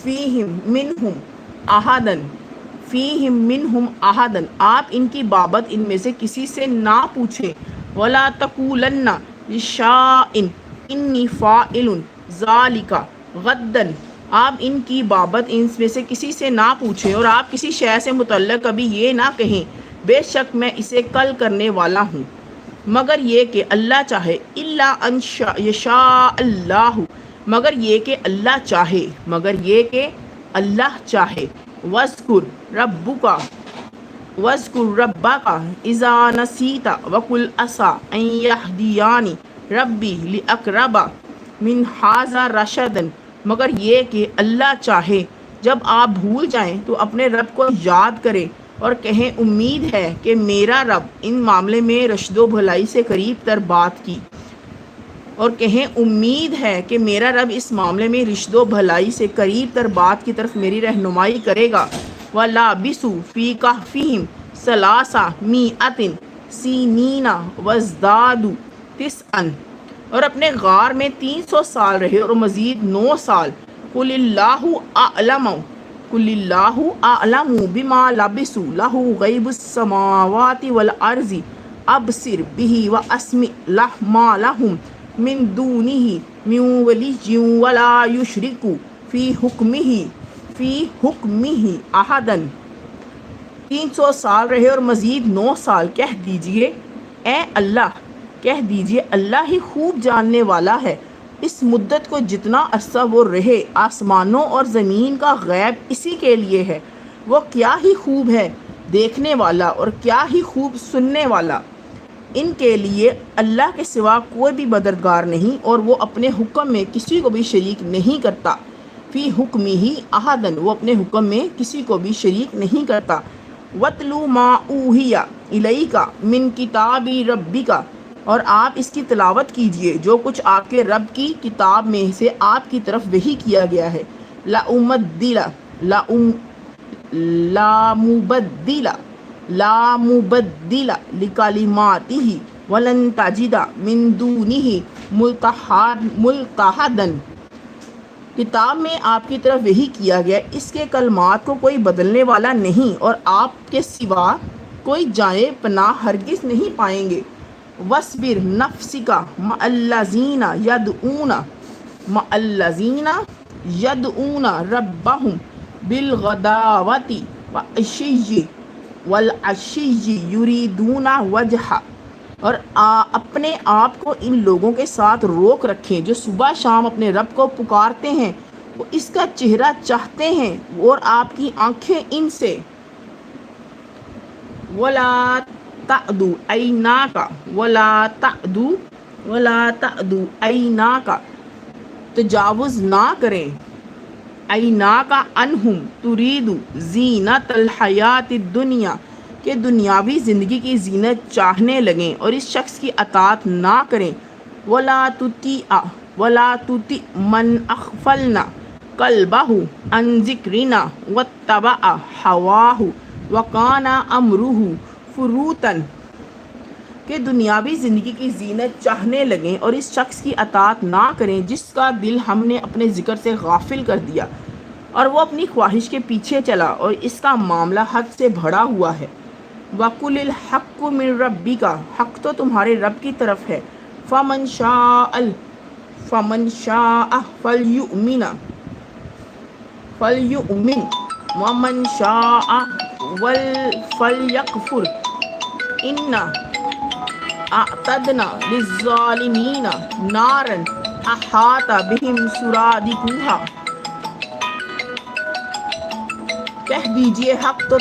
فیہم منہم احدن، فیہم منہم احدن، آپ ان کی بابت ان میں سے کسی سے نہ پوچھیں، ولا تقولن لشیء انی فاعل ذالک غدا، آپ ان کی بابت ان میں سے کسی سے نہ پوچھیں اور آپ کسی شے سے متعلق کبھی یہ نہ کہیں بے شک میں اسے کل کرنے والا ہوں، مگر یہ کہ اللہ چاہے، الا ان یشاء اللہ، مگر یہ کہ اللہ چاہے، مگر یہ کہ اللہ چاہے، وَاذْكُرْ رَبَّكَ إِذَا نَسِيتَ وَقُلْ عَسَىٰ أَن يَهْدِيَنِ رَبِّي لِأَقْرَبَ مِنْ هَٰذَا رَشَدًا، مگر یہ کہ اللہ چاہے جب آپ بھول جائیں تو اپنے رب کو یاد کریں اور کہیں امید ہے کہ میرا رب ان معاملے میں رشد و بھلائی سے قریب تر بات کی، اور کہیں امید ہے کہ میرا رب اس معاملے میں رشد و بھلائی سے قریب تر بات کی طرف میری رہنمائی کرے گا۔ وَلَابِثُوا فِي كَهْفِهِمْ ثَلَاثَ مِائَةٍ سِنِينَ وَازْدَادُوا تِسْعًا، اور اپنے غار میں 300 سال رہے اور مزید 9 سال۔ قُلِ اللَّهُ أَعْلَمُ بِمَا لَبِثُوا لَهُ غَيْبُ السَّمَاوَاتِ وَالْأَرْضِ أَبْصِرْ بِهِ وَأَسْمِعْ مَا لَهُم مِّن دُونِهِ مِن وَلِيٍّ وَلَا يُشْرِكُ فِي حُکْمِهِ أَحَدًا۔ 300 سال رہے اور مزید 9 سال۔ کہہ دیجئے اے اللہ، کہہ دیجئے اللہ ہی خوب جاننے والا ہے اس مدت کو جتنا عرصہ وہ رہے، آسمانوں اور زمین کا غیب اسی کے لیے ہے، وہ کیا ہی خوب ہے دیکھنے والا اور کیا ہی خوب سننے والا۔ ان کے لیے اللہ کے سوا کوئی بھی مددگار نہیں اور وہ اپنے حکم میں کسی کو بھی شریک نہیں کرتا۔ فی حکمہ احدن، وہ اپنے حکم میں کسی کو بھی شریک نہیں کرتا۔ وَاتْلُ مَا أُوحِیَ إِلَیْکَ مِن کِتَابِ رَبِّکَ، اور آپ اس کی تلاوت کیجئے جو کچھ آپ کے رب کی کتاب میں سے آپ کی طرف وحی کیا گیا ہے۔ لا مبدل لکلماتہ ولن تجد من دونہ ملتحدا، کتاب میں آپ کی طرف وحی کیا گیا اس کے کلمات کو کوئی بدلنے والا نہیں اور آپ کے سوا کوئی جائے پناہ ہرگز نہیں پائیں گے۔ وَاصْبِرْ نَفْسَكَ مَعَ الَّذِينَ يَدْعُونَ رَبَّهُمْ بِالْغَدَاوَةِ وَالْعَشِيِّ يُرِيدُونَ وَجْهَهُ، اور اپنے آپ کو ان لوگوں کے ساتھ روک رکھیں جو صبح شام اپنے رب کو پکارتے ہیں، وہ اس کا چہرہ چاہتے ہیں اور آپ کی آنکھیں ان سے۔ وَلَا تَعْدُ عَيْنَاكَ، تجاوز نہ کریں، عَيْنَاكَ عَنْهُمْ تُرِيدُ زِينَةَ الْحَيَاةِ الدُّنْيَا، کہ دنیاوی زندگی کی زینت چاہنے لگیں اور اس شخص کی اطاعت نہ کریں۔ وَلَا تُطِعْ مَنْ أَغْفَلْنَا قَلْبَهُ عَنْ ذِكْرِنَا وَاتَّبَعَ هَوَاهُ وَكَانَ أَمْرُهُ فُرُوطًا، کہ دنیاوی زندگی کی زینت چاہنے لگیں اور اس شخص کی اطاعت نہ کریں جس کا دل ہم نے اپنے ذکر سے غافل کر دیا اور وہ اپنی خواہش کے پیچھے چلا اور اس کا معاملہ حد سے بڑھا ہوا ہے۔ وَقُلِ الْحَقُّ مِن رَبِّکَ، حق تو تمہارے رب کی طرف ہے۔ فَمَن شَاءَ فَلْيُؤْمِنْ وَمَن شَاءَ فَلْيَکْفُرْ إِنَّا أَعْتَدْنَا لِلظَّالِمِینَ نَارًا أَحَاطَ بِهِمْ سُرَادِقُهَا، کہہ دیجئے حق تو